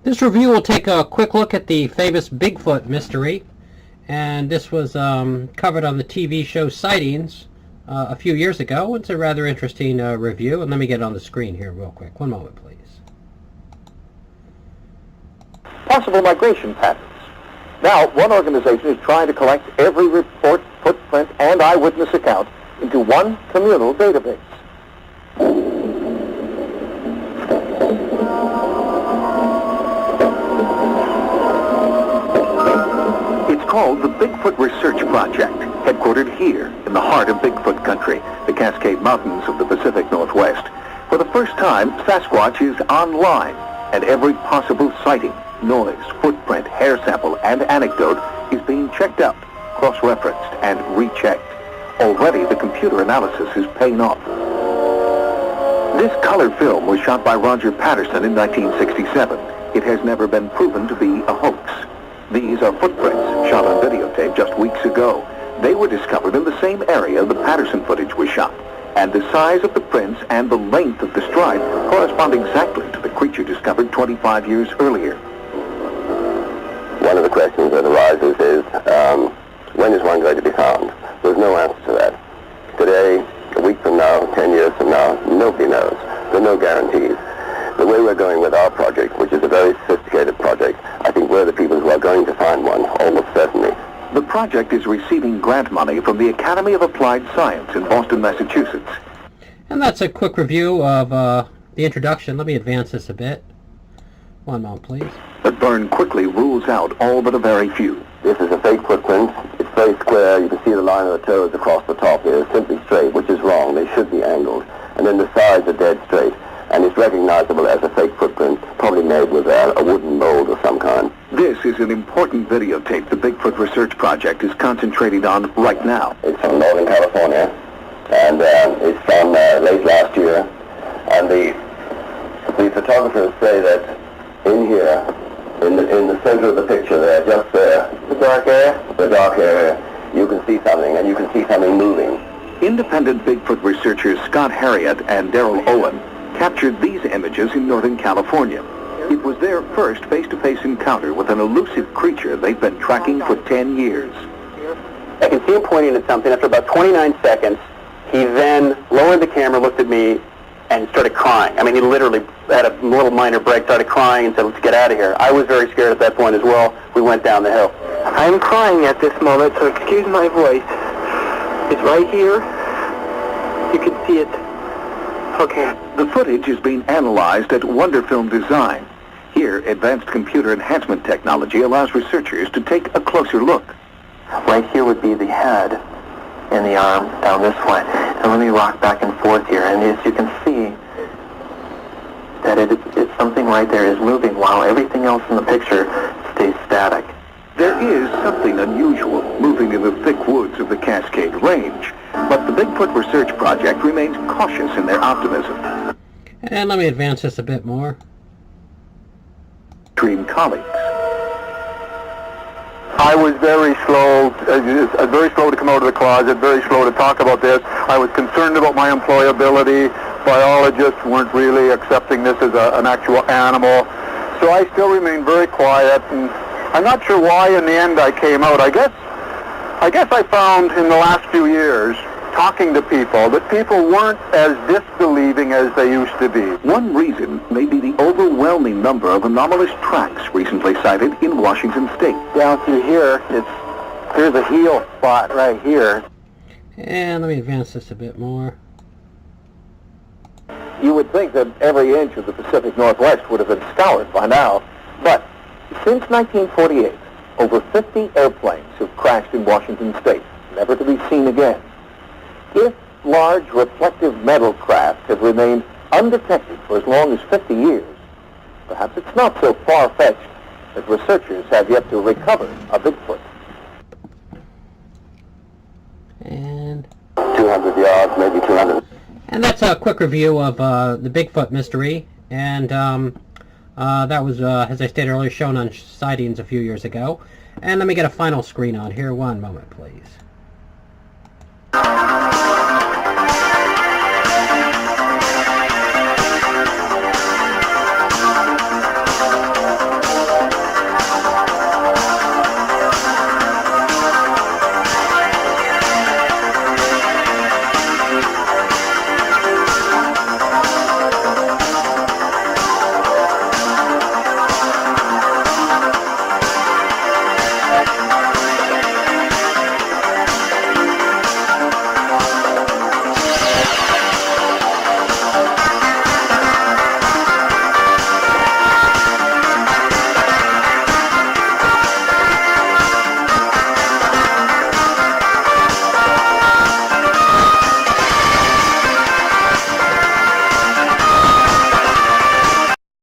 This review will take a quick look at the famous Bigfoot mystery, and this was covered on the TV show Sightings a few years ago. It's a rather interesting review, and let me get it on the screen here real quick. One moment, please. Possible migration patterns. Now, one organization is trying to collect every report, footprint, and eyewitness account into one communal database. Called the Bigfoot Research Project, headquartered here in the heart of Bigfoot country, the Cascade Mountains of the Pacific Northwest. For the first time, Sasquatch is online, and every possible sighting, noise, footprint, hair sample, and anecdote is being checked out, cross-referenced, and rechecked. Already, the computer analysis is paying off. This color film was shot by Roger Patterson in 1967. It has never been proven to be a hoax. These are footprints shot on videotape just weeks ago. They were discovered in the same area the Patterson footage was shot, and the size of the prints and the length of the stride correspond exactly to the creature discovered 25 years earlier. One of the questions that arises is, when is one going to be found? There's no answer to that. Today, a week from now, 10 years from now, nobody knows. There are no guarantees. The way we're going with our project, which is a very sophisticated project, I think we're the people who are going to find one, almost certainly. The project is receiving grant money from the Academy of Applied Science in Boston, Massachusetts. And that's a quick review of the introduction. Let me advance this a bit. One moment, please. But Byrne quickly rules out all but a very few. This is a fake footprint. It's very square. You can see the line of the toes across the top here. It's simply straight, which is wrong. They should be angled. And then the sides are dead straight. And it's recognizable as a fake footprint, probably made with a wooden mold of some kind. This is an important videotape the Bigfoot Research Project is concentrating on right now. It's from Northern California, and it's from late last year. And the photographers say that in here, in the center of the picture there, just there, the dark area, you can see something, and you can see something moving. Independent Bigfoot researchers Scott Harriott and Daryl Owen captured these images in Northern California. It was their first face-to-face encounter with an elusive creature they've been tracking for 10 years. I can see him pointing at something. After about 29 seconds, he then lowered the camera, looked at me, and started crying. I mean, he literally had a little minor break, started crying, and said, "Let's get out of here." I was very scared at that point as well. We went down the hill. I'm crying at this moment, so excuse my voice. It's right here. You can see it. Okay. The footage is being analyzed at Wonderfilm Design. Here, advanced computer enhancement technology allows researchers to take a closer look. Right here would be the head and the arm down this way. And let me rock back and forth here. And as you can see, that it's something right there is moving while everything else in the picture stays static. There is something unusual moving in the thick woods of the Cascade Range, but the Bigfoot Research Project remains cautious in their optimism. And let me advance this a bit more. Dream colleagues. I was very slow to come out of the closet, very slow to talk about this. I was concerned about my employability. Biologists weren't really accepting this as an actual animal. So I still remained very quiet, and I'm not sure why in the end I came out. I guess I found in the last few years, talking to people, that people weren't as disbelieving as they used to be. One reason may be the overwhelming number of anomalous tracks recently sighted in Washington state. Down through here, there's a heel spot right here. And let me advance this a bit more. You would think that every inch of the Pacific Northwest would have been scoured by now, but since 1948, over 50 airplanes have crashed in Washington state, never to be seen again. If large reflective metal craft have remained undetected for as long as 50 years, perhaps it's not so far-fetched that researchers have yet to recover a Bigfoot. And 200 yards, maybe 200. And that's a quick review of the Bigfoot mystery. And that was, as I stated earlier, shown on Sightings a few years ago. And let me get a final screen on here. One moment, please.